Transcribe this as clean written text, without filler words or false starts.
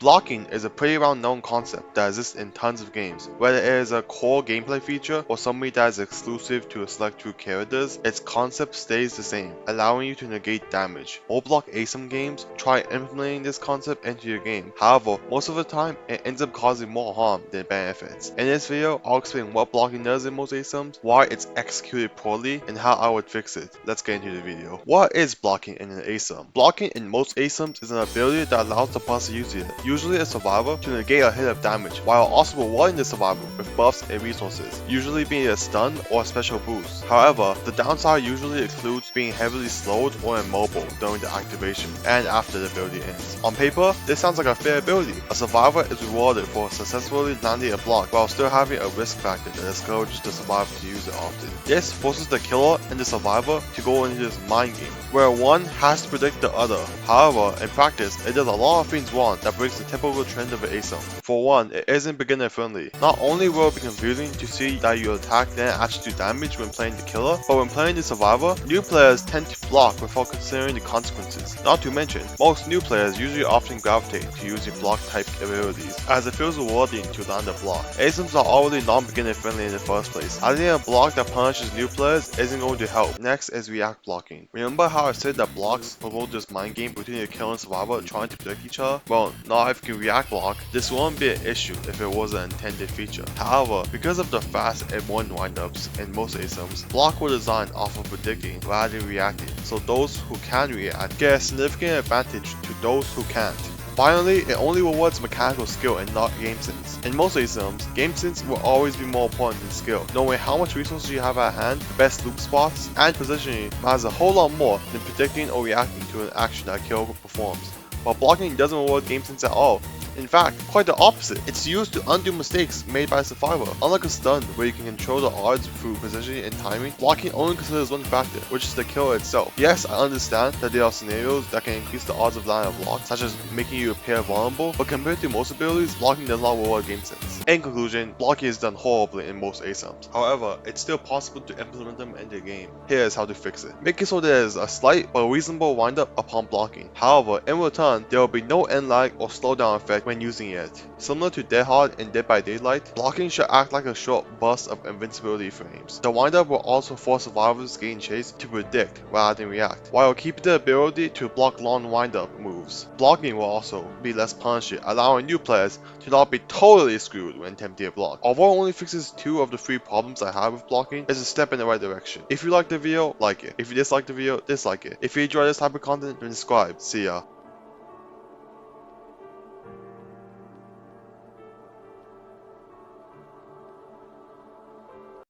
Blocking is a pretty well-known concept that exists in tons of games. Whether it is a core gameplay feature or something that is exclusive to a select few characters, its concept stays the same, allowing you to negate damage. Roblox Aysm Games try implementing this concept into your game. However, most of the time, it ends up causing more harm than benefits. In this video, I'll explain what blocking does in most Aysyms, why it's executed poorly, and how I would fix it. Let's get into the video. What is blocking in an Aysm? Blocking in most Aysyms is an ability that allows the boss to use it, usually a survivor, to negate a hit of damage, while also rewarding the survivor with buffs and resources, usually being a stun or a special boost. However, the downside usually includes being heavily slowed or immobile during the activation and after the ability ends. On paper, this sounds like a fair ability. A survivor is rewarded for successfully landing a block while still having a risk factor that discourages the survivor to use it often. This forces the killer and the survivor to go into this mind game, where one has to predict the other. However, in practice, it does a lot of things wrong that breaks the typical trend of an Aysm. For one, it isn't beginner friendly. Not only will it be confusing to see that you attack then actually do damage when playing the killer, but when playing the survivor, new players tend to block without considering the consequences. Not to mention, most new players usually often gravitate to using block type abilities, as it feels rewarding to land a block. Aysyms are already non-beginner friendly in the first place. Adding a block that punishes new players isn't going to help. Next is react blocking. Remember how I said that blocks promote this mind game between the killer and survivor trying to predict each other? Well, now if you can react block, this won't be an issue if it was an intended feature. However, because of the fast and one windups in most Aysyms, block were designed off of predicting rather than reacting, so those who can react get a significant advantage to those who can't. Finally, it only rewards mechanical skill and not game sense. In most Aysyms, game sense will always be more important than skill. Knowing how much resources you have at hand, the best loop spots, and positioning matters a whole lot more than predicting or reacting to an action that a killer performs. While blocking doesn't reward game sense at all. In fact, quite the opposite. It's used to undo mistakes made by a survivor. Unlike a stun, where you can control the odds through positioning and timing, blocking only considers one factor, which is the killer itself. Yes, I understand that there are scenarios that can increase the odds of landing a block, such as making you appear vulnerable, but compared to most abilities, blocking does not reward game sense. In conclusion, blocking is done horribly in most Aysyms. However, it's still possible to implement them in the game. Here's how to fix it. Make it so there is a slight but reasonable windup upon blocking. However, in return, there will be no end lag or slowdown effect when using it. Similar to Dead Hard and Dead by Daylight, blocking should act like a short burst of invincibility frames. The windup will also force survivors getting chased to predict rather than react, while keeping the ability to block long windup moves. Blocking will also be less punishing, allowing new players to not be totally screwed when attempting a block. Although it only fixes 2 of the 3 problems I have with blocking, it's a step in the right direction. If you like the video, like it. If you dislike the video, dislike it. If you enjoy this type of content, then subscribe. See ya.